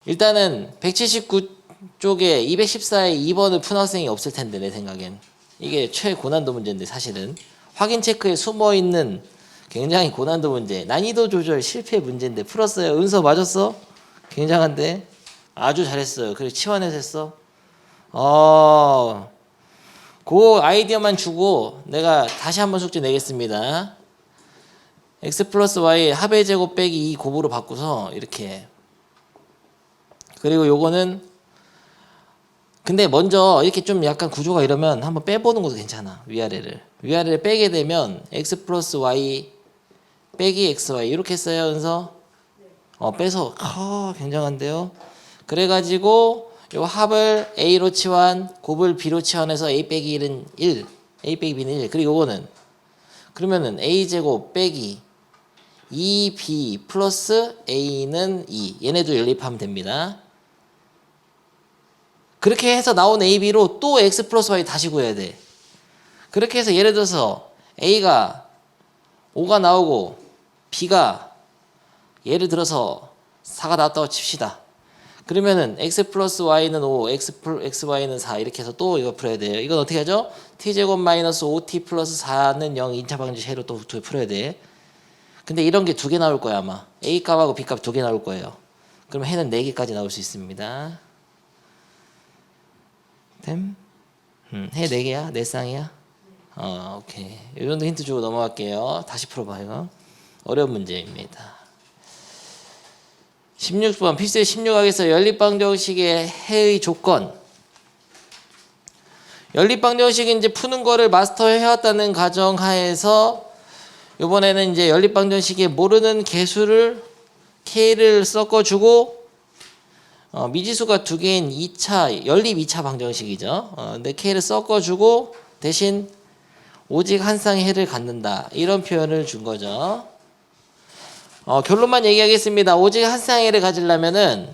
일단은 179쪽에 214에 2번을 푼 학생이 없을 텐데 내 생각엔. 이게 최고난도 문제인데 사실은. 확인 체크에 숨어있는 굉장히 고난도 문제. 난이도 조절 실패 문제인데 풀었어요. 은서 맞았어? 굉장한데? 아주 잘했어요. 그리고 치환해서 했어. 그 아이디어만 주고 내가 다시 한번 숙제 내겠습니다. x 플러스 y 합의 제곱 빼기 2 곱으로 바꾸서 이렇게. 그리고 요거는 근데 먼저 이렇게 좀 약간 구조가 이러면 한번 빼보는 것도 괜찮아. 위아래를 빼게 되면 x 플러스 y 빼기 xy 이렇게 써요. 은서? 빼서 굉장한데요. 그래가지고 요 합을 a로 치환, 곱을 b로 치환해서 a 빼기 1은 1, a 빼기 b는 1. 그리고 요거는 그러면은 a제곱 빼기 2b 플러스 a는 2. 얘네도 연립하면 됩니다. 그렇게 해서 나온 ab로 또 x 플러스 y 다시 구해야 돼. 그렇게 해서 예를 들어서 a가 5가 나오고 b가 예를 들어서 4가 나왔다고 칩시다. 그러면은 x 플러스 y는 5, xy는 4 이렇게 해서 또 이거 풀어야 돼요. 이건 어떻게 하죠? t제곱 마이너스 5t 플러스 4는 0 인차방정식 해로 또 풀어야 돼. 근데 이런 게 2개 나올 거야 아마. a 값하고 b 값 2개 나올 거예요. 그럼 해는 4개까지 나올 수 있습니다. 됨? 해 4개야? 4쌍이야? 오케이. 이 정도 힌트 주고 넘어갈게요. 다시 풀어봐요. 어려운 문제입니다. 16번 필수의 16학에서 연립방정식의 해의 조건. 연립방정식 이제 푸는 거를 마스터해왔다는 가정하에서 이번에는 이제 연립방정식의 모르는 개수를 k를 섞어주고 미지수가 2개인 2차 연립 2차 방정식이죠. 근데 k를 섞어주고 대신 오직 한 쌍의 해를 갖는다. 이런 표현을 준 거죠. 결론만 얘기하겠습니다. 오직 한 쌍의 해를 가지려면은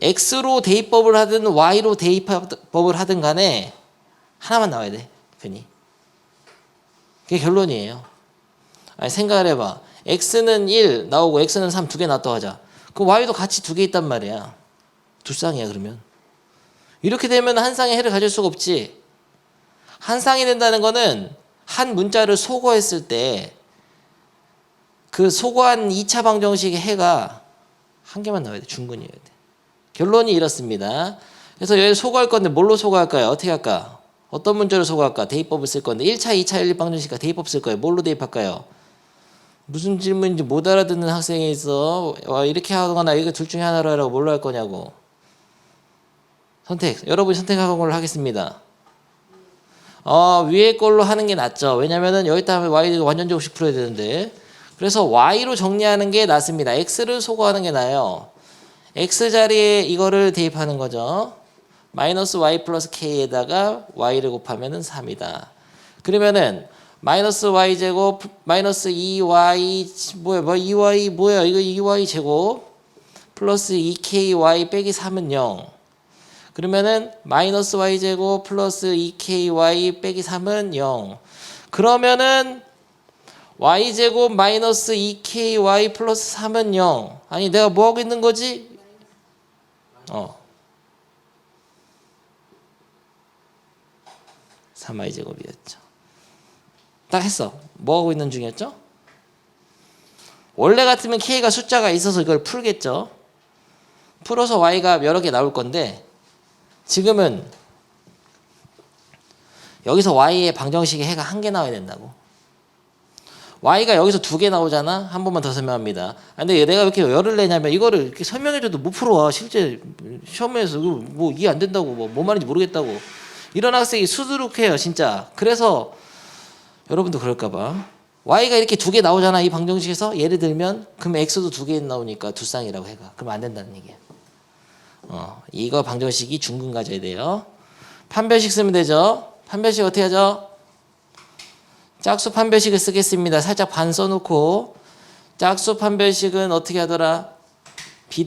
x로 대입법을 하든 y로 대입법을 하든 간에 하나만 나와야 돼. 편히. 그게 결론이에요. 아니, 생각을 해봐. x는 1 나오고 x는 3 2개 나왔다고 하자. 그럼 y도 같이 2개 있단 말이야. 두 쌍이야 그러면. 이렇게 되면 한 쌍의 해를 가질 수가 없지. 한 쌍이 된다는 거는 한 문자를 소거했을 때 그 소거한 2차 방정식의 해가 한 개만 나와야 돼. 중근이어야 돼. 결론이 이렇습니다. 그래서 여기 소거할 건데 뭘로 소거할까요? 어떻게 할까? 어떤 문자로 소거할까? 대입법을 쓸 건데 1차, 2차 연립 방정식과 대입법 쓸 거예요. 뭘로 대입할까요? 무슨 질문인지 못 알아듣는 학생이 있어. 이렇게 하거나 이거 둘 중에 하나로 하라고 뭘로 할 거냐고. 선택. 여러분이 선택하는 걸로 하겠습니다. 위에 걸로 하는 게 낫죠. 왜냐면은 여기다 하면 y 완전 제곱식 풀어야 되는데. 그래서 y로 정리하는 게 낫습니다. x를 소거하는 게 나아요. x 자리에 이거를 대입하는 거죠. 마이너스 y 플러스 k에다가 y를 곱하면은 3이다. 그러면은 마이너스 y 제곱 마이너스 2y 뭐야 2y 뭐야 이거 2y 제곱 플러스 2ky 빼기 3은 0. 그러면은 마이너스 y 제곱 플러스 2ky 빼기 3은 0. 그러면은 y 제곱 마이너스 2ky 플러스 3은 0. 아니 내가 뭐 하고 있는 거지? 3y 제곱이었죠. 딱 했어. 뭐 하고 있는 중이었죠? 원래 같으면 k가 숫자가 있어서 이걸 풀겠죠. 풀어서 y가 여러 개 나올 건데 지금은 여기서 y의 방정식의 해가 한 개 나와야 된다고. y가 여기서 2개 나오잖아. 한 번만 더 설명합니다. 근데 내가 왜 이렇게 열을 내냐면 이거를 이렇게 설명해줘도 못 풀어와. 실제 시험에서 뭐 이해 안 된다고 뭐 말인지 모르겠다고 이런 학생이 수두룩해요 진짜. 그래서 여러분도 그럴까봐 y가 이렇게 2개 나오잖아 이 방정식에서. 예를 들면 그럼 x도 2개 나오니까 두 쌍이라고 해가. 그럼 안 된다는 얘기야. 이거 방정식이 중근 가져야 돼요. 판별식 쓰면 되죠. 판별식 어떻게 하죠? 짝수 판별식을 쓰겠습니다. 살짝 반 써놓고 짝수 판별식은 어떻게 하더라? b'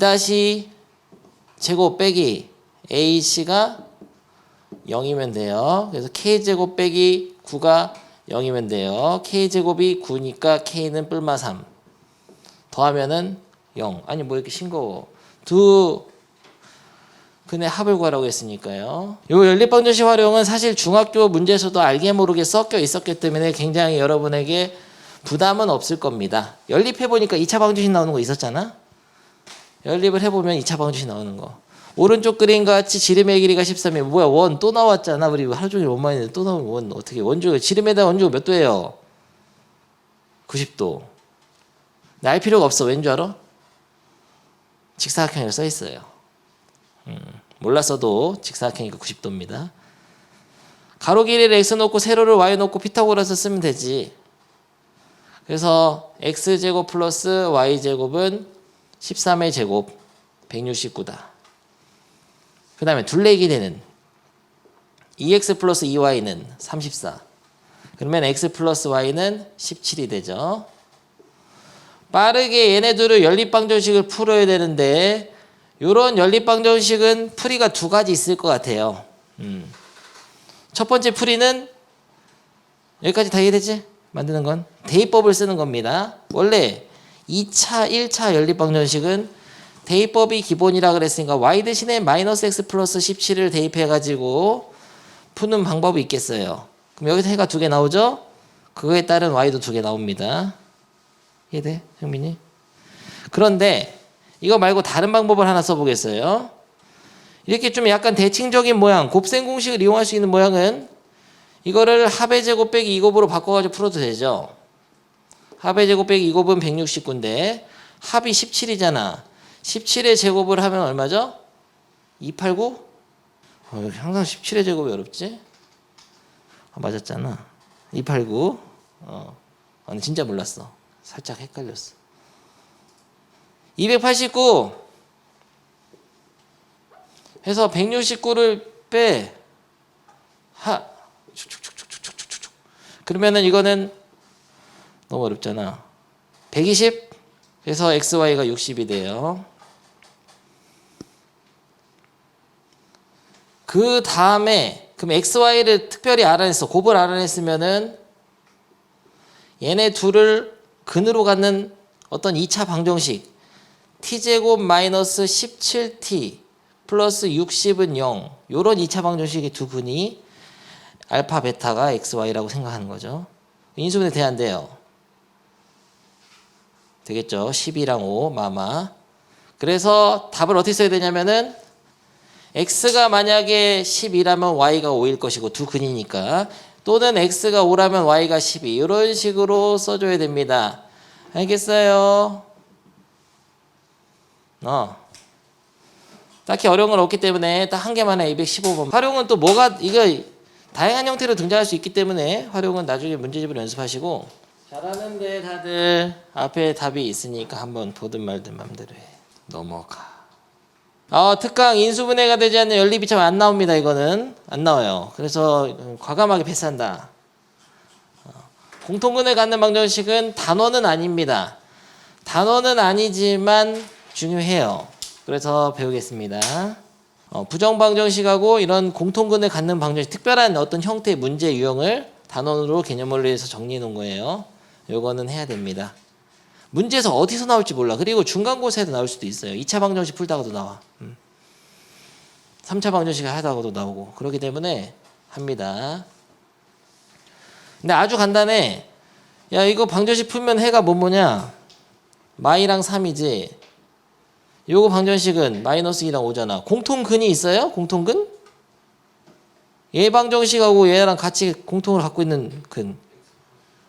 제곱 빼기 ac가 0이면 돼요. 그래서 k제곱 빼기 9가 0이면 돼요. k제곱이 9니까 k는 뿔마 3 더하면은 0. 아니 뭐 이렇게 싱거워. 두 근의 합을 구하라고 했으니까요. 요 연립방정식 활용은 사실 중학교 문제에서도 알게 모르게 섞여 있었기 때문에 굉장히 여러분에게 부담은 없을 겁니다. 연립해보니까 2차 방정식 나오는 거 있었잖아. 연립을 해보면 2차 방정식 나오는 거. 오른쪽 그림과 같이 지름의 길이가 13이면 뭐야, 원 또 나왔잖아. 우리 하루 종일 원만 했는데 또 나오면 원 어떻게, 원주 지름에다 원주가 몇 도예요? 90도. 알 필요가 없어. 왠 줄 알아? 직사각형이라고 써 있어요. 몰랐어도 직사각형이니까 90도입니다. 가로 길이를 x 놓고 세로를 y 놓고 피타고라스 쓰면 되지. 그래서 x제곱 플러스 y제곱은 13의 제곱 169다. 그 다음에 둘레 길이는 2x 플러스 2y는 34. 그러면 x 플러스 y는 17이 되죠. 빠르게 얘네 둘을 연립방정식을 풀어야 되는데 이런 연립방정식은 풀이가 두 가지 있을 것 같아요. 첫 번째 풀이는 여기까지 다 이해되지? 만드는 건 대입법을 쓰는 겁니다. 원래 2차, 1차 연립방정식은 대입법이 기본이라 그랬으니까 y 대신에 마이너스 x 플러스 17을 대입해가지고 푸는 방법이 있겠어요. 그럼 여기서 해가 두 개 나오죠? 그거에 따른 y도 두 개 나옵니다. 이해돼? 형민이? 그런데 이거 말고 다른 방법을 하나 써보겠어요. 이렇게 좀 약간 대칭적인 모양, 곱셈 공식을 이용할 수 있는 모양은 이거를 합의 제곱 빼기 2곱으로 바꿔가지고 풀어도 되죠. 합의 제곱 빼기 2곱은 169인데 합이 17이잖아. 17의 제곱을 하면 얼마죠? 289? 항상 17의 제곱이 어렵지? 맞았잖아. 289. 아니 진짜 몰랐어. 살짝 헷갈렸어. 289 해서 169를 빼. 그러면은 이거는 너무 어렵잖아. 120 그래서 xy가 60이 돼요. 그 다음에 그럼 xy를 특별히 알아냈어. 곱을 알아냈으면은 얘네 둘을 근으로 갖는 어떤 2차 방정식 t제곱 마이너스 17t 플러스 60은 0 요런 2차 방정식의 두 근이 알파 베타가 xy라고 생각하는 거죠. 인수분해 돼야 안 돼요? 되겠죠. 12랑 5 마마. 그래서 답을 어떻게 써야 되냐면은 x가 만약에 12라면 y가 5일 것이고 두 근이니까, 또는 x가 5라면 y가 12 이런 식으로 써줘야 됩니다. 알겠어요? 딱히 어려운 건 없기 때문에 딱 한 개만 해. 215번. 활용은 또 뭐가, 이거 다양한 형태로 등장할 수 있기 때문에 활용은 나중에 문제집을 연습하시고. 잘하는데 다들 앞에 답이 있으니까 한번 보든 말든 맘대로 해. 넘어가. 특강 인수분해가 되지 않는 연립이참 안 나옵니다. 이거는 안 나와요. 그래서 과감하게 패스한다. 공통근을 갖는 방정식은 단원은 아닙니다. 단원은 아니지만 중요해요. 그래서 배우겠습니다. 부정방정식하고 이런 공통근을 갖는 방정식, 특별한 어떤 형태의 문제 유형을 단원으로 개념으로 해서 정리해 놓은 거예요. 요거는 해야 됩니다. 문제에서 어디서 나올지 몰라. 그리고 중간고사에도 나올 수도 있어요. 2차 방정식 풀다가도 나와. 3차 방정식 하다가도 나오고. 그렇기 때문에 합니다. 근데 아주 간단해. 야, 이거 방정식 풀면 해가 뭐냐? 마이랑 3이지. 요거 방정식은 마이너스 2랑 5잖아. 공통근이 있어요? 공통근? 얘 방정식하고 얘랑 같이 공통을 갖고 있는 근.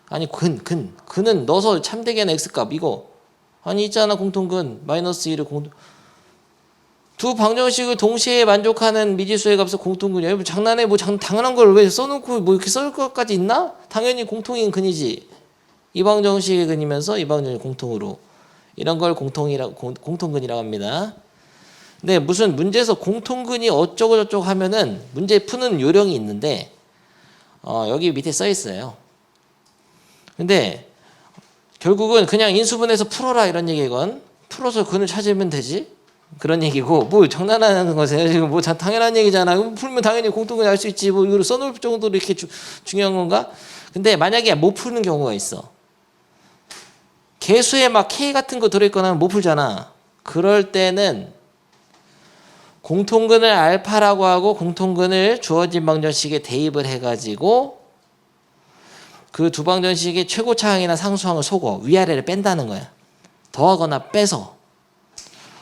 아니 근은 넣어서 참되게 하는 x값 이거. 아니 있잖아 공통근. 마이너스 1을 두 방정식을 동시에 만족하는 미지수의 값을 공통근이야. 여러분 장난해. 당연한 걸 왜 써놓고 이렇게 쓸 것까지 있나? 당연히 공통인 근이지. 이 방정식의 근이면서 이 방정식 공통으로. 이런 걸 공통근이라고 합니다. 근데 무슨 문제에서 공통근이 어쩌고 저쩌고 하면은 문제 푸는 요령이 있는데 여기 밑에 써 있어요. 근데 결국은 그냥 인수분해서 풀어라 이런 얘기건, 풀어서 근을 찾으면 되지 그런 얘기고, 뭐 장난하는 거세요 지금? 뭐 당연한 얘기잖아. 풀면 당연히 공통근이 알 수 있지. 뭐 이걸 써놓을 정도로 이렇게 중요한 건가? 근데 만약에 못 푸는 경우가 있어. 개수에 막 K 같은 거 들어있거나 못 풀잖아. 그럴 때는 공통근을 알파라고 하고 공통근을 주어진 방정식에 대입을 해가지고 그 두 방정식의 최고차항이나 상수항을 속어 위아래를 뺀다는 거야. 더하거나 빼서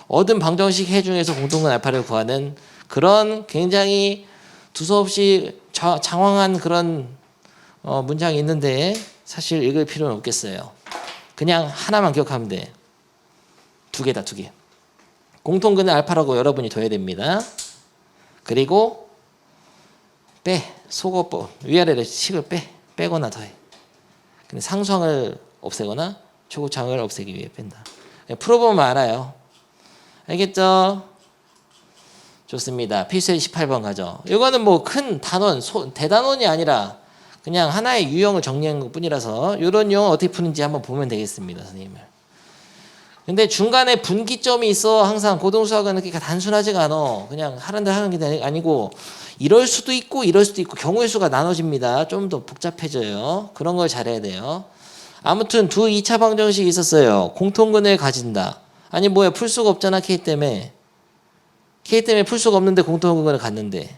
얻은 방정식 해 중에서 공통근 알파를 구하는 그런 굉장히 두서없이 장황한 그런 문장이 있는데 사실 읽을 필요는 없겠어요. 그냥 하나만 기억하면 돼. 두 개다, 두 개. 공통근을 알파라고 여러분이 둬야 됩니다. 그리고 속어 위아래를 식을 빼거나 더해. 근데 상수항을 없애거나 최고차항을 없애기 위해 뺀다. 풀어보면 알아요. 알겠죠? 좋습니다. 필수의 18번 가죠. 이거는 뭐 큰 단원, 대단원이 아니라 그냥 하나의 유형을 정리한 것 뿐이라서 이런 유형을 어떻게 푸는지 한번 보면 되겠습니다. 선생님을. 근데 중간에 분기점이 있어. 항상 고등수학은 그렇게 단순하지가 않아. 그냥 하는 게 아니고 이럴 수도 있고 이럴 수도 있고 경우의 수가 나눠집니다. 좀 더 복잡해져요. 그런 걸 잘해야 돼요. 아무튼 두 2차 방정식이 있었어요. 공통근을 가진다. 아니 뭐야 풀 수가 없잖아. K 때문에 풀 수가 없는데 공통근을 갖는데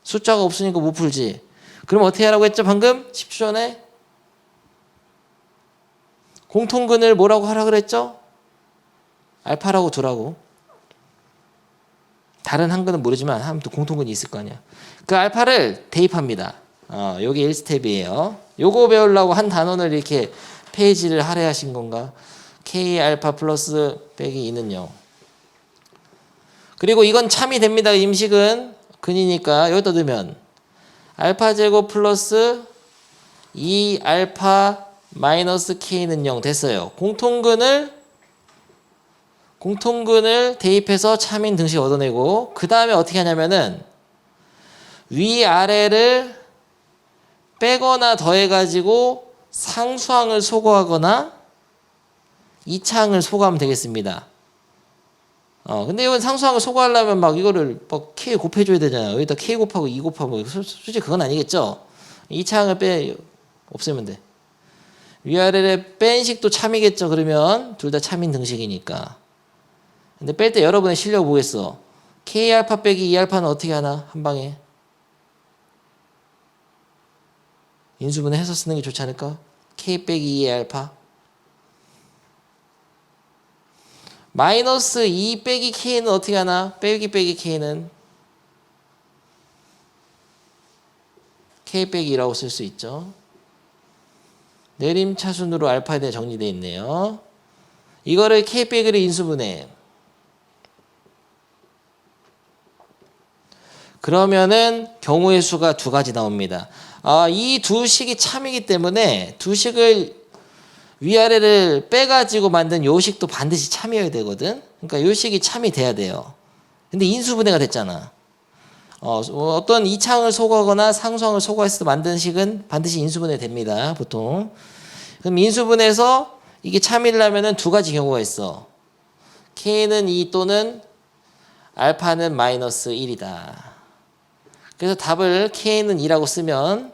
숫자가 없으니까 못 풀지. 그럼 어떻게 하라고 했죠? 방금 10초 전에 공통근을 뭐라고 하라 그랬죠? 알파라고 두라고. 다른 한근은 모르지만 아무튼 공통근이 있을 거 아니야. 그 알파를 대입합니다. 여기 1스텝이에요. 요거 배우려고 한 단원을 이렇게 페이지를 할애하신 건가? K 알파 플러스 빼기 2는 0. 그리고 이건 참이 됩니다. 임식은 근이니까 여기다 넣으면 알파 제곱 플러스 2 알파 마이너스 K는 0 됐어요. 공통근을 대입해서 참인 등식 얻어내고 그 다음에 어떻게 하냐면은 위아래를 빼거나 더해가지고 상수항을 소거하거나 이차항을 소거하면 되겠습니다. 근데 이건 상수항을 소거하려면 막 이거를 막 K 곱해줘야 되잖아요. 여기다 K 곱하고 2 곱하고 솔직히 그건 아니겠죠. 이차항을 없애면 돼. 위아래를 뺀 식도 참이겠죠. 그러면 둘 다 참인 등식이니까. 근데 뺄 때 여러분의 실력 보겠어. K알파 빼기 2알파는 어떻게 하나? 한 방에. 인수분해 해서 쓰는 게 좋지 않을까? K 빼기 2알파. 마이너스 2 빼기 K는 어떻게 하나? 빼기 K는 K 빼기 2라고 쓸 수 있죠. 내림차순으로 알파에 대해 정리되어 있네요. 이거를 K 빼기를 인수분해. 그러면은 경우의 수가 두 가지 나옵니다. 이 두 식이 참이기 때문에 두 식을 위아래를 빼가지고 만든 요 식도 반드시 참이어야 되거든. 그러니까 요 식이 참이 돼야 돼요. 근데 인수분해가 됐잖아. 어떤 이차항을 소거하거나 상수항을 소거해서 만든 식은 반드시 인수분해 됩니다. 보통. 그럼 인수분해에서 이게 참이려면은 두 가지 경우가 있어. K는 2 또는 알파는 마이너스 1이다. 그래서 답을 K는 2라고 쓰면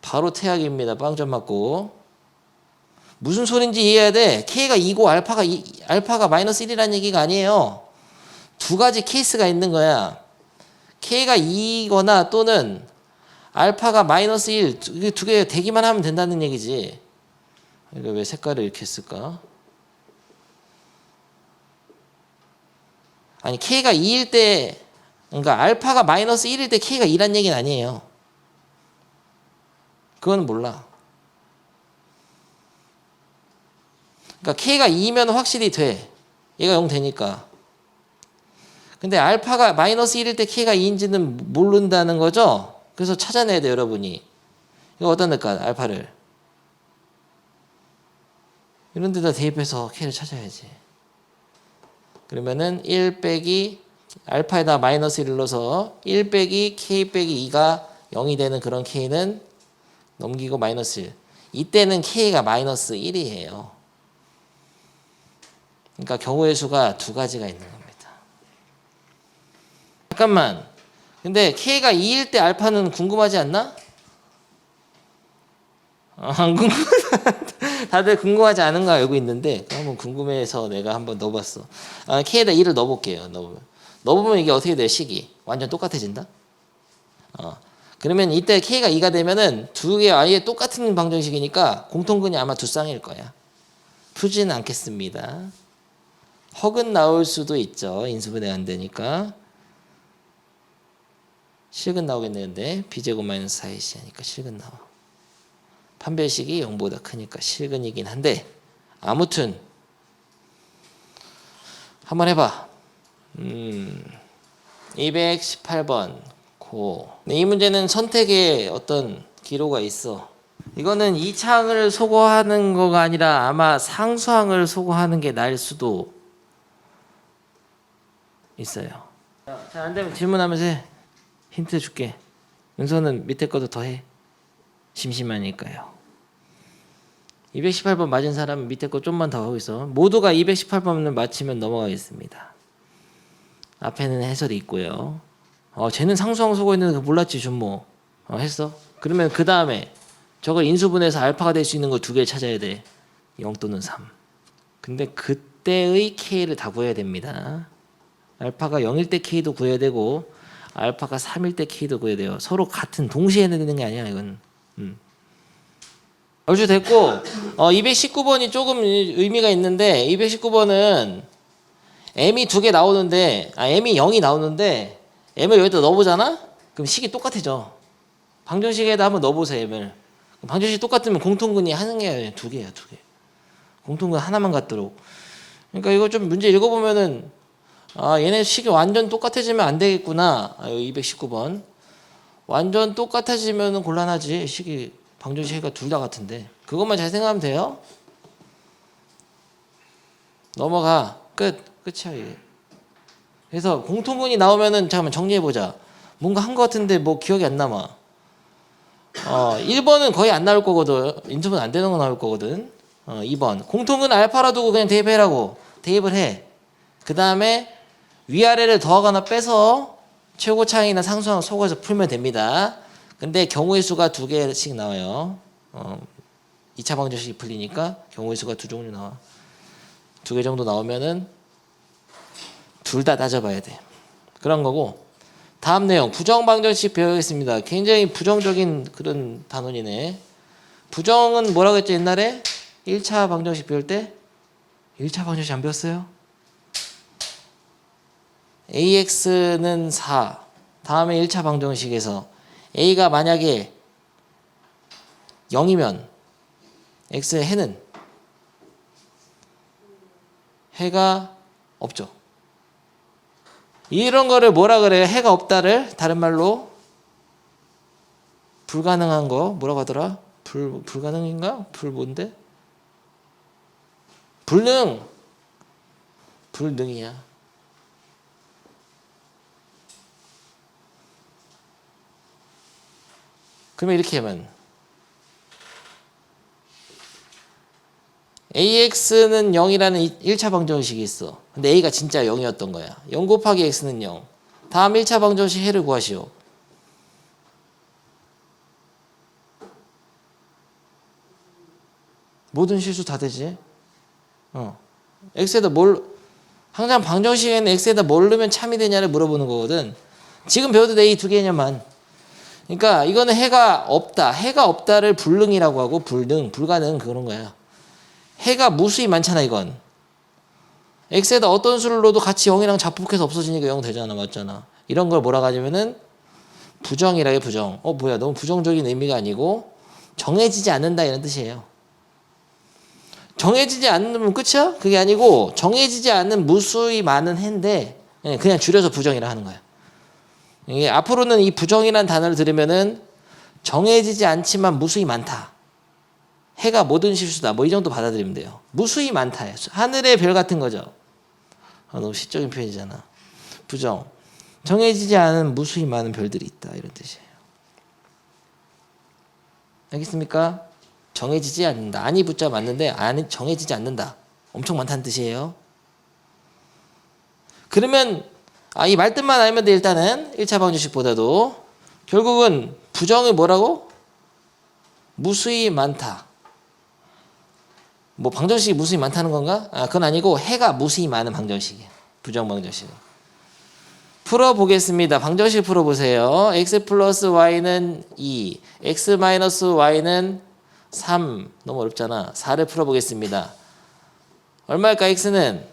바로 퇴학입니다. 빵점 맞고. 무슨 소린지 이해해야 돼. K가 2고 알파가 마이너스 1이라는 얘기가 아니에요. 두 가지 케이스가 있는 거야. K가 2거나 또는 알파가 마이너스 1, 두 개 대기만 하면 된다는 얘기지. 이거 왜 색깔을 이렇게 쓸까? 아니 K가 2일 때 그러니까 알파가 마이너스 1일 때 K가 2란 얘기는 아니에요. 그건 몰라. 그러니까 K가 2면 확실히 돼. 얘가 0 되니까. 근데 알파가 마이너스 1일 때 K가 2인지는 모른다는 거죠. 그래서 찾아내야 돼요, 여러분이. 이거 어디다 넣을까, 알파를. 이런 데다 대입해서 K를 찾아야지. 그러면은 1 빼기 알파에다 마이너스 1을 넣어서 1 빼기 K 빼기 2가 0이 되는 그런 K는 넘기고 마이너스 1. 이때는 K가 마이너스 1이에요. 그러니까 경우의 수가 두 가지가 있는 겁니다. 잠깐만. 근데 K가 2일 때 알파는 궁금하지 않나? 안 궁금하다. 다들 궁금하지 않은 거 알고 있는데 한번 궁금해서 내가 한번 넣어봤어. K에다 2를 넣어볼게요. 넣어보면 이게 어떻게 돼? 식이 완전 똑같아진다. 그러면 이때 K가 2가 되면은 두 개 아예 똑같은 방정식이니까 공통근이 아마 두 쌍일 거야. 풀지는 않겠습니다. 허근 나올 수도 있죠. 인수분해 안 되니까. 실근 나오겠는데 B제곱 마이너스 4AC 하니까 실근 나와. 판별식이 0보다 크니까 실근이긴 한데 아무튼 한번 해봐. 218번 고. 이 문제는 선택에 어떤 기로가 있어. 이거는 2차항을 소거하는 거가 아니라 아마 상수항을 소거하는 게 나을 수도 있어요. 자, 안 되면 질문하면서 해. 힌트 줄게. 은서는 밑에 것도 더 해. 심심하니까요. 218번 맞은 사람은 밑에 거 좀만 더 하고 있어. 모두가 218번을 맞히면 넘어가겠습니다. 앞에는 해설이 있고요. 쟤는 상수항 소거 있는 거 몰랐지 준모. 했어? 그러면 그 다음에 저걸 인수분해서 알파가 될 수 있는 거 두 개 찾아야 돼. 0 또는 3. 근데 그때의 K를 다 구해야 됩니다. 알파가 0일 때 K도 구해야 되고 알파가 3일 때 K도 구해야 돼요. 서로 같은 동시에 해야 되는 게 아니야 이건. 얼추 됐고 219번이 조금 의미가 있는데 219번은 M이 두 개 나오는데 M이 0이 나오는데 M을 여기다 넣어보잖아? 그럼 식이 똑같아져. 방정식에다 한번 넣어보세요 M을. 방정식 똑같으면 공통근이 한 개, 두 개야 두 개. 공통근 하나만 같도록. 그러니까 이거 좀 문제 읽어보면은 얘네 식이 완전 똑같아지면 안 되겠구나. 219번 완전 똑같아지면 곤란하지. 식이 방정식이 둘 다 같은데 그것만 잘 생각하면 돼요. 넘어가. 끝이야 이게. 그래서 공통근이 나오면은 잠깐만 정리해보자. 뭔가 한 거 같은데 뭐 기억이 안 남아. 1번은 거의 안 나올 거거든. 인수분 안 되는 거 나올 거거든. 2번 공통근 알파라 두고 그냥 대입해라고. 대입을 해. 그 다음에 위아래를 더하거나 빼서 최고차항이나 상수항 속어서 풀면 됩니다. 근데 경우의 수가 두 개씩 나와요. 2차 방정식이 풀리니까 경우의 수가 두 종류 나와. 두 개 정도 나오면은 둘 다 따져봐야 돼. 그런 거고. 다음 내용 부정 방정식 배우겠습니다. 굉장히 부정적인 그런 단원이네. 부정은 뭐라고 했죠 옛날에? 1차 방정식 배울 때? 1차 방정식 안 배웠어요? AX는 4. 다음에 1차 방정식에서 A가 만약에 0이면 X의 해는 해가 없죠. 이런 거를 뭐라 그래요? 해가 없다를 다른 말로 불가능한 거 뭐라고 하더라? 불가능인가? 뭔데? 불능이야. 그러면 이렇게 하면 AX는 0이라는 1차 방정식이 있어. 근데 A가 진짜 0이었던 거야. 0 곱하기 X는 0. 다음 1차 방정식 해를 구하시오. 모든 실수 다 되지? X에다 항상 방정식에는 X에다 뭘 넣으면 참이 되냐를 물어보는 거거든. 지금 배워도 돼, 이 두 개념만. 그러니까 이거는 해가 없다. 해가 없다를 불능이라고 하고 불가능 그런 거야. 해가 무수히 많잖아 이건. X에다 어떤 수를 넣어도 같이 0이랑 자폭해서 없어지니까 0 되잖아. 맞잖아. 이런 걸 뭐라고 하냐면은 부정이라 해. 부정. 뭐야 너무 부정적인 의미가 아니고 정해지지 않는다 이런 뜻이에요. 정해지지 않으면 끝이야? 그게 아니고 정해지지 않는 무수히 많은 해인데 그냥 줄여서 부정이라 하는 거야. 이게 앞으로는 이 부정이라는 단어를 들으면은 정해지지 않지만 무수히 많다. 해가 모든 실수다. 뭐 이 정도 받아들이면 돼요. 무수히 많다. 하늘의 별 같은 거죠. 너무 시적인 표현이잖아. 부정. 정해지지 않은 무수히 많은 별들이 있다. 이런 뜻이에요. 알겠습니까? 정해지지 않는다. 아니 붙자 맞는데 정해지지 않는다. 엄청 많다는 뜻이에요. 그러면 이 말뜻만 알면 돼. 일단은 1차 방정식보다도 결국은 부정이 뭐라고? 무수히 많다. 뭐 방정식이 무수히 많다는 건가? 그건 아니고 해가 무수히 많은 방정식이야. 부정 방정식은. 풀어보겠습니다. 방정식 풀어보세요. x 플러스 y는 2, x 마이너스 y는 3. 너무 어렵잖아. 4를 풀어보겠습니다. 얼마일까? x는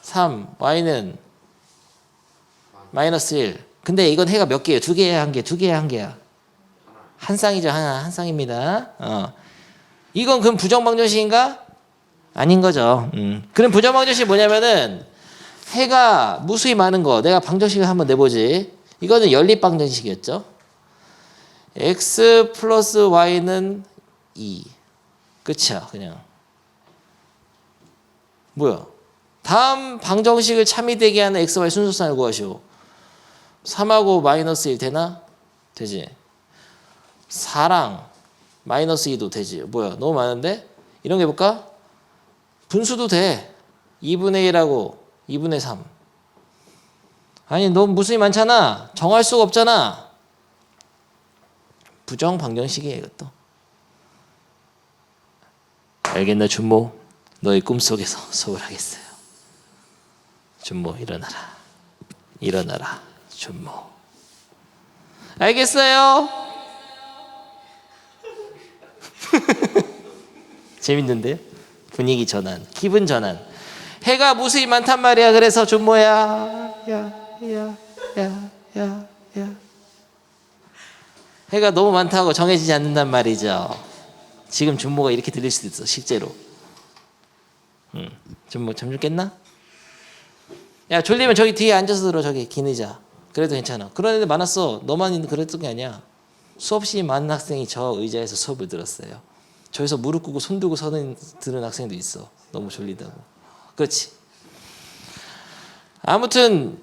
3, y는 마이너스 1. 근데 이건 해가 몇 개예요? 두 개야, 한 개? 두 개야, 한 개야? 한 쌍이죠. 한 쌍입니다. 이건 그럼 부정방정식인가? 아닌 거죠. 그럼 부정방정식이 뭐냐면은 해가 무수히 많은 거. 내가 방정식을 한번 내보지. 이거는 연립방정식이었죠. x 플러스 y는 2. 끝이야, 그냥. 뭐야? 다음 방정식을 참이되게 하는 x, y 순서상을 구하시오. 3하고 마이너스 1 되나? 되지. 4랑 마이너스 2도 되지. 뭐야? 너무 많은데? 이런 거 해볼까? 분수도 돼. 2분의 1하고 2분의 3. 아니 너무 무수히 많잖아. 정할 수가 없잖아. 부정방정식이에요 이것도. 알겠나 준모? 너의 꿈속에서 수업을 하겠어요. 준모 일어나라. 일어나라 준모. 알겠어요? 재밌는데요? 분위기 전환, 기분 전환. 해가 무수히 많단 말이야. 그래서 준모야, 야. 해가 너무 많다고 정해지지 않는단 말이죠. 지금 준모가 이렇게 들릴 수도 있어, 실제로. 준모 잠 좀 깼나? 야 졸리면 저기 뒤에 앉아서 들어. 저기 긴 의자. 그래도 괜찮아. 그런 애들 많았어. 너만 그랬던 게 아니야. 수없이 많은 학생이 저 의자에서 수업을 들었어요. 저기서 무릎 꿇고 손 들고 들은 학생도 있어. 너무 졸리다고. 그렇지. 아무튼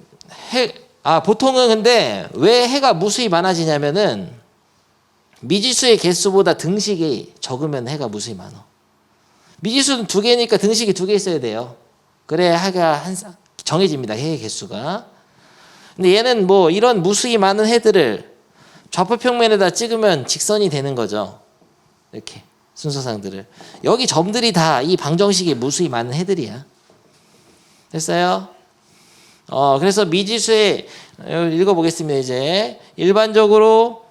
보통은 근데 왜 해가 무수히 많아지냐면은 미지수의 개수보다 등식이 적으면 해가 무수히 많아. 미지수는 2개니까 등식이 2개 있어야 돼요. 그래야 해가 정해집니다. 해의 개수가. 근데 얘는 뭐 이런 무수히 많은 해들을 좌표평면에다 찍으면 직선이 되는 거죠. 이렇게 순서상들을. 여기 점들이 다 이 방정식의 무수히 많은 해들이야. 됐어요? 그래서 미지수의 읽어보겠습니다. 이제 일반적으로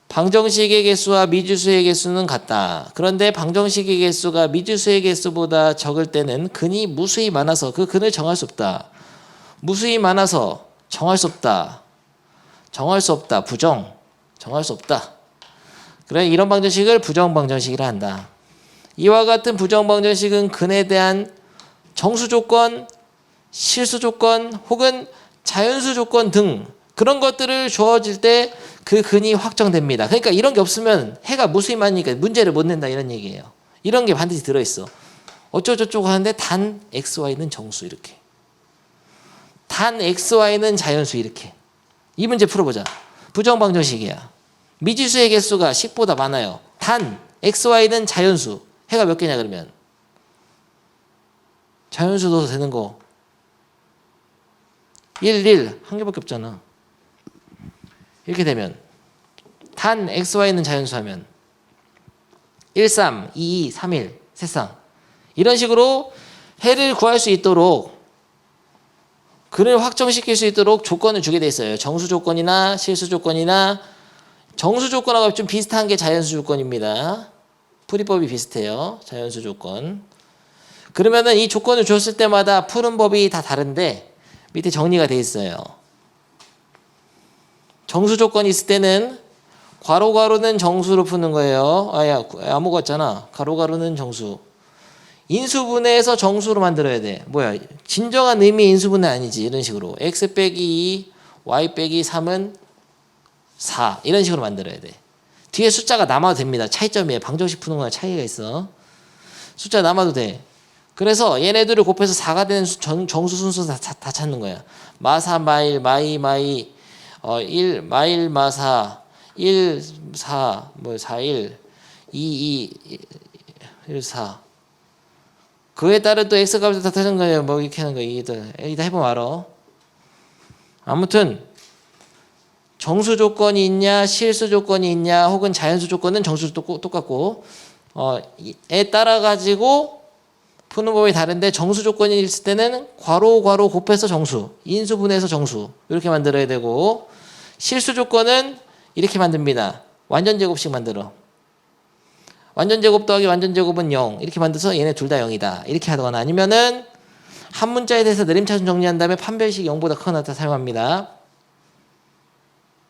방정식의 개수와 미지수의 개수는 같다. 그런데 방정식의 개수가 미지수의 개수보다 적을 때는 근이 무수히 많아서 그 근을 정할 수 없다. 무수히 많아서 정할 수 없다. 정할 수 없다. 부정. 정할 수 없다. 그래 이런 방정식을 부정방정식이라 한다. 이와 같은 부정방정식은 근에 대한 정수 조건, 실수 조건 혹은 자연수 조건 등 그런 것들을 주어질 때 그 근이 확정됩니다. 그러니까 이런 게 없으면 해가 무수히 많으니까 문제를 못 낸다 이런 얘기예요. 이런 게 반드시 들어있어. 어쩌고저쩌고 하는데 단 XY는 정수 이렇게. 단 XY는 자연수 이렇게. 이 문제 풀어보자. 부정방정식이야. 미지수의 개수가 10보다 많아요. 단 XY는 자연수. 해가 몇 개냐 그러면. 자연수 넣어도 되는 거. 1, 한 개밖에 없잖아. 이렇게 되면 단 XY는 자연수 하면 1, 3, 2, 3, 1 세상 이런 식으로 해를 구할 수 있도록 근을 확정시킬 수 있도록 조건을 주게 돼 있어요. 정수 조건이나 실수 조건이나 정수 조건하고 좀 비슷한 게 자연수 조건입니다. 풀이법이 비슷해요. 자연수 조건. 그러면은 이 조건을 줬을 때마다 푸는 법이 다 다른데 밑에 정리가 돼 있어요. 정수 조건이 있을 때는 괄호는 정수로 푸는 거예요. 아무 같잖아. 가로는 정수. 인수분해해서 정수로 만들어야 돼. 뭐야? 진정한 의미의 인수분해 아니지. 이런 식으로. x 빼기 2, y 빼기 3은 4. 이런 식으로 만들어야 돼. 뒤에 숫자가 남아도 됩니다. 차이점이에요. 방정식 푸는 거랑 차이가 있어. 숫자 남아도 돼. 그래서 얘네들을 곱해서 4가 되는 정수 순서 다 찾는 거야. 마사, 마일, 마이, 1, 마일, 마사, 1, 4, 4, 1, 2, 1, 4. 그에 따른 또 X값을 다 타는 거예요. 뭐 이렇게 하는 거예요. 이다 해보면 알아. 아무튼 정수 조건이 있냐, 실수 조건이 있냐, 혹은 자연수 조건은 정수도 똑같고, 에 따라 가지고 푸는 법이 다른데 정수 조건이 있을 때는 괄호 괄호 곱해서 정수, 인수분해해서 정수 이렇게 만들어야 되고 실수 조건은 이렇게 만듭니다. 완전 제곱식 만들어. 완전 제곱 더하기 완전 제곱은 0 이렇게 만들어서 얘네 둘 다 0이다 이렇게 하거나 아니면은 한 문자에 대해서 내림차순 정리한 다음에 판별식 0보다 크거나 같다 사용합니다.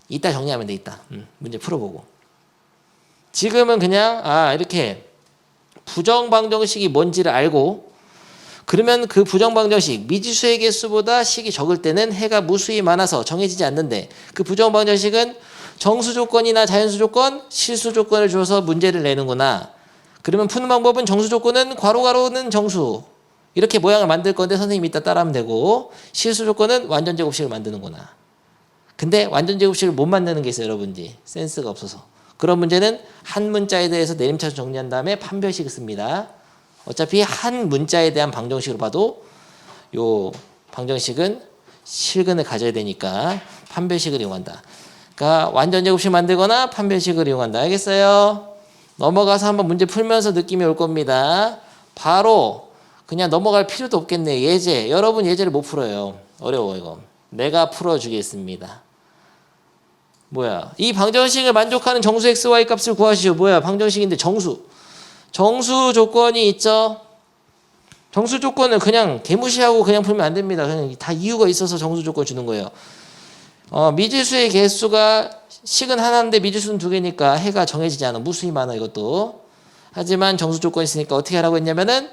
이따 정리하면 돼. 이따 문제 풀어보고 지금은 그냥 이렇게 부정방정식이 뭔지를 알고 그러면 그 부정방정식 미지수의 개수보다 식이 적을 때는 해가 무수히 많아서 정해지지 않는데 그 부정방정식은 정수 조건이나 자연수 조건, 실수 조건을 줘서 문제를 내는구나. 그러면 푸는 방법은 정수 조건은 괄호는 정수 이렇게 모양을 만들 건데 선생님이 이따 따라하면 되고 실수 조건은 완전 제곱식을 만드는구나. 근데 완전 제곱식을 못 만드는 게 있어요. 여러분들이 센스가 없어서. 그런 문제는 한 문자에 대해서 내림차순 정리한 다음에 판별식을 씁니다. 어차피 한 문자에 대한 방정식으로 봐도 요 방정식은 실근을 가져야 되니까 판별식을 이용한다. 그러니까 완전 제곱식 만들거나 판별식을 이용한다. 알겠어요? 넘어가서 한번 문제 풀면서 느낌이 올 겁니다. 바로 그냥 넘어갈 필요도 없겠네. 예제. 여러분 예제를 못 풀어요. 어려워 이거. 내가 풀어주겠습니다. 뭐야? 이 방정식을 만족하는 정수 x, y 값을 구하시오. 뭐야? 방정식인데 정수. 정수 조건이 있죠. 정수 조건은 그냥 개무시하고 그냥 풀면 안 됩니다. 그냥 다 이유가 있어서 정수 조건 주는 거예요. 미지수의 개수가 식은 하나인데 미지수는 두 개니까 해가 정해지지 않아. 무수히 많아 이것도. 하지만 정수 조건이 있으니까 어떻게 하라고 했냐면은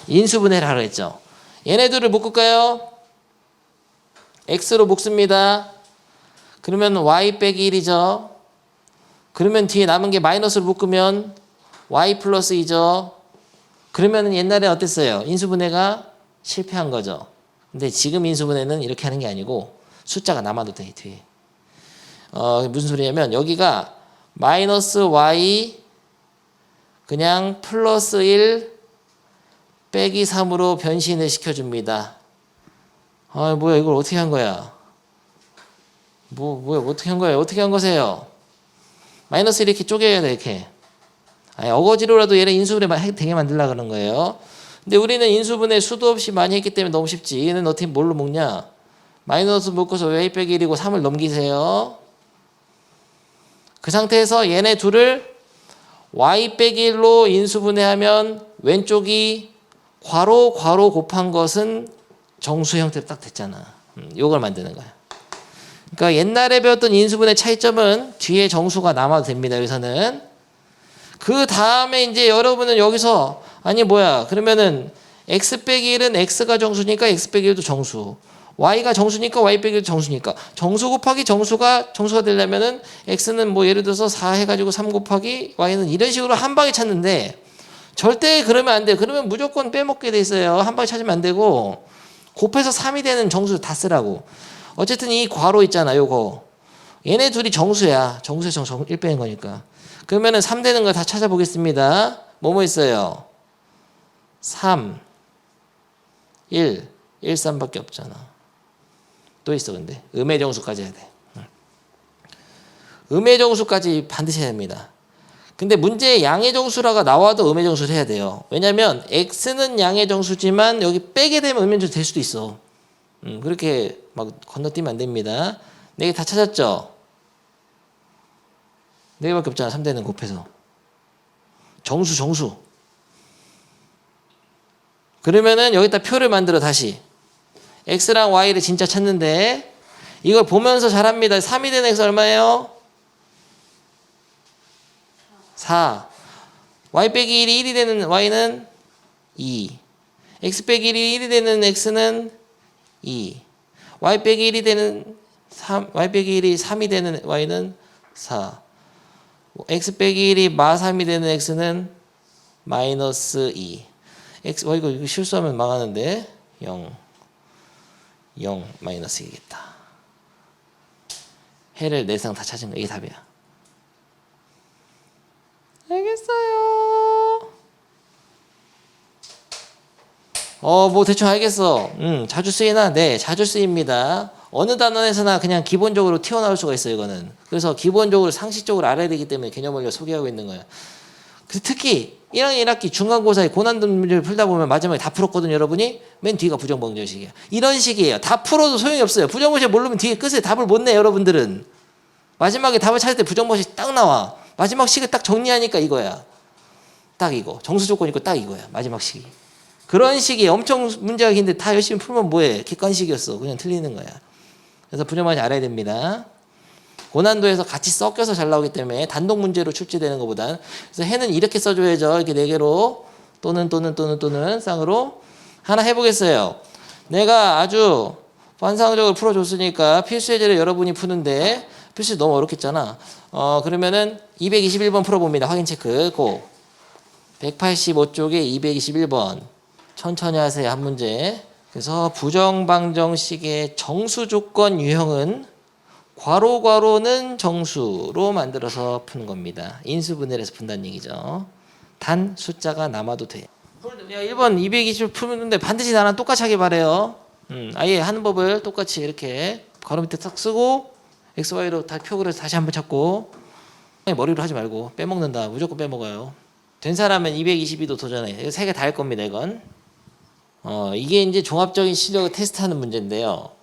인수분해를 하라고 했죠. 얘네들을 묶을까요? x로 묶습니다. 그러면 y 빼기 1이죠. 그러면 뒤에 남은 게 마이너스로 묶으면 y 플러스 2죠. 그러면 옛날에 어땠어요? 인수분해가 실패한 거죠. 근데 지금 인수분해는 이렇게 하는 게 아니고 숫자가 남아도 돼 뒤에. 무슨 소리냐면 여기가 마이너스 y 그냥 플러스 1 빼기 3으로 변신을 시켜줍니다. 뭐야 이걸 어떻게 한 거야? 뭐야 어떻게 한 거예요? 어떻게 한 거세요? 마이너스 이렇게 쪼개야 돼 이렇게. 어거지로라도 얘를 인수분해 되게 만들려고 그러는 거예요. 근데 우리는 인수분해 수도 없이 많이 했기 때문에 너무 쉽지. 얘는 어떻게 뭘로 묶냐? 마이너스 묶어서 y 빼기 1이고 3을 넘기세요. 그 상태에서 얘네 둘을 y 빼기 1로 인수분해하면 왼쪽이 괄호 곱한 것은 정수 형태로 딱 됐잖아. 요걸 만드는 거야. 그러니까 옛날에 배웠던 인수분해 차이점은 뒤에 정수가 남아도 됩니다. 여기서는. 그 다음에 이제 여러분은 여기서 그러면은 x 빼기 1은 x가 정수니까 x 빼기 1도 정수. y가 정수니까 y 빼기 1도 정수니까. 정수 곱하기 정수가 되려면은 x는 예를 들어서 4 해가지고 3 곱하기 y는 이런 식으로 한 방에 찾는데 절대 그러면 안 돼요. 그러면 무조건 빼먹게 돼 있어요. 한 방에 찾으면 안 되고 곱해서 3이 되는 정수를 다 쓰라고. 어쨌든 이 괄호 있잖아. 요거. 얘네 둘이 정수야. 정수에서 1 빼는 거니까. 그러면은 3 되는 거 다 찾아보겠습니다. 뭐뭐 있어요? 3, 1, 1, 3밖에 없잖아. 또 있어 근데. 음의 정수까지 해야 돼. 음의 정수까지 반드시 해야 됩니다. 근데 문제에 양의 정수라가 나와도 음의 정수를 해야 돼요. 왜냐면 x는 양의 정수지만 여기 빼게 되면 음의 정수 될 수도 있어. 그렇게 막 건너뛰면 안 됩니다. 4개 다 찾았죠? 4개밖에 없잖아. 3대는 곱해서. 정수. 그러면은 여기다 표를 만들어 다시. x랑 y를 진짜 찾는데 이걸 보면서 잘합니다. 3이 되는 x 얼마예요? 4. y 빼기 1이 1이 되는 y는 2. x 빼기 1이 1이 되는 x는 2. y 빼기 1이 되는 3. y 빼기 1이 3이 되는 y는 4. x 빼기 1이 마 3이 되는 x는 마이너스 2. 이거 실수하면 망하는데 0 마이너스 2겠다. 해를 4상 다 찾은 거 이게 답이야. 알겠어요. 대충 알겠어. 자주 쓰이나? 네, 자주 쓰입니다. 어느 단원에서나 그냥 기본적으로 튀어나올 수가 있어요, 이거는. 그래서 기본적으로 상식적으로 알아야 되기 때문에 개념 원리를 소개하고 있는 거예요. 특히 1학년 1학기 중간고사에 고난도 문제를 풀다 보면 마지막에 다 풀었거든요, 여러분이. 맨 뒤가 부정방정식이에요. 이런 식이에요. 다 풀어도 소용이 없어요. 부정방정식 모르면 뒤에 끝에 답을 못 내, 여러분들은. 마지막에 답을 찾을 때 부정방정식 딱 나와. 마지막 식을 딱 정리하니까 이거야. 딱 이거. 정수 조건 있고 딱 이거야, 마지막 식이. 그런 식이 엄청 문제가 긴데 다 열심히 풀면 뭐해. 객관식이었어. 그냥 틀리는 거야. 그래서 부정방정식 알아야 됩니다. 고난도에서 같이 섞여서 잘 나오기 때문에 단독 문제로 출제되는 것보단. 그래서 해는 이렇게 써줘야죠. 이렇게 4개로 또는 쌍으로 하나 해보겠어요. 내가 아주 환상적으로 풀어줬으니까 필수 예제를 여러분이 푸는데 필수 너무 어렵겠잖아. 그러면은 221번 풀어봅니다. 확인 체크 고. 185쪽에 221번 천천히 하세요. 한 문제. 그래서 부정방정식의 정수조건 유형은 괄호는 정수로 만들어서 푸는 겁니다. 인수분해해서 푼다는 얘기죠. 단 숫자가 남아도 돼. 1번 220 푸는데 반드시 나랑 똑같이 하길 바래요. 아예 하는 법을 똑같이 이렇게 괄호 밑에 딱 쓰고 XY로 다 표기를 해서 다시 한번 찾고 머리로 하지 말고 빼먹는다. 무조건 빼먹어요. 된 사람은 222도 도전해. 이거 3개 다 할 겁니다. 이건. 이게 이제 종합적인 실력을 테스트하는 문제인데요.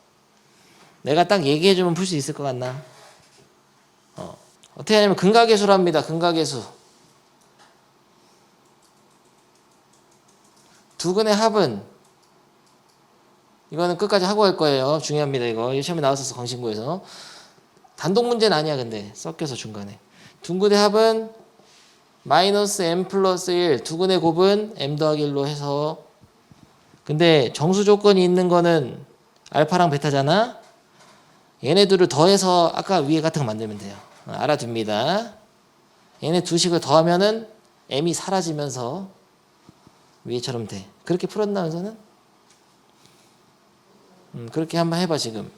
내가 딱 얘기해주면 풀 수 있을 것 같나? 어떻게 하냐면 근각계수로 합니다. 근각계수. 두 근의 합은 이거는 끝까지 하고 갈 거예요. 중요합니다. 이거 시험에 나왔었어. 광신구에서. 단독 문제는 아니야. 근데 섞여서 중간에. 두 근의 합은 마이너스 m 플러스 1. 두 근의 곱은 m 더하기 1로 해서. 근데 정수 조건이 있는 거는 알파랑 베타잖아. 얘네들을 더해서 아까 위에 같은 거 만들면 돼요. 알아둡니다. 얘네 두 식을 더하면은 m이 사라지면서 위에처럼 돼. 그렇게 풀었나면서는? 그렇게 한번 해봐 지금.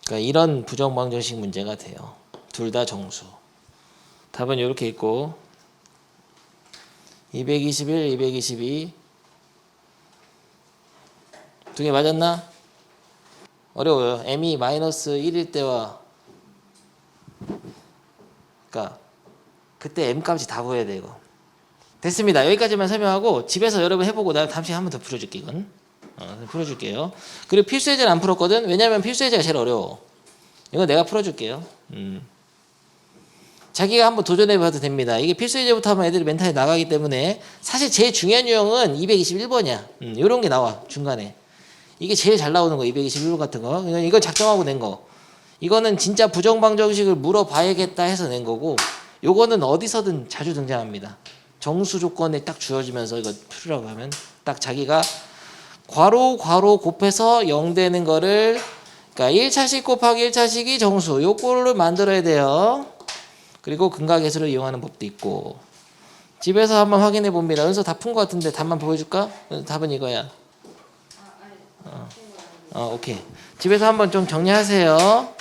그러니까 이런 부정방정식 문제가 돼요. 둘 다 정수. 답은 이렇게 있고 221, 222 두 개 맞았나? 어려워요. m이 마이너스 1일 때와 그러니까 그때 m 값이 다 구해야 돼 이거. 됐습니다. 여기까지만 설명하고 집에서 여러분 해보고 나 다음 시간에 한 번 더 풀어줄게 이건. 풀어줄게요. 그리고 필수 예제는 안 풀었거든. 왜냐면 필수 예제가 제일 어려워. 이건 내가 풀어줄게요. 자기가 한번 도전해봐도 됩니다. 이게 필수 예제부터 하면 애들이 멘탈이 나가기 때문에 사실 제일 중요한 유형은 221번이야. 이런 게 나와 중간에. 이게 제일 잘 나오는 거 221번 같은 거. 이걸 작정하고 낸 거. 이거는 진짜 부정방정식을 물어봐야겠다 해서 낸 거고 요거는 어디서든 자주 등장합니다. 정수 조건에 딱 주어지면서 이거 풀으라고 하면 딱 자기가 괄호 곱해서 0 되는 거를 그러니까 1차식 곱하기 1차식이 정수 요거를 만들어야 돼요. 그리고 근각계수를 이용하는 법도 있고 집에서 한번 확인해 봅니다. 은서 다 푼 거 같은데 답만 보여줄까? 답은 이거야. 오케이. 집에서 한번 좀 정리하세요.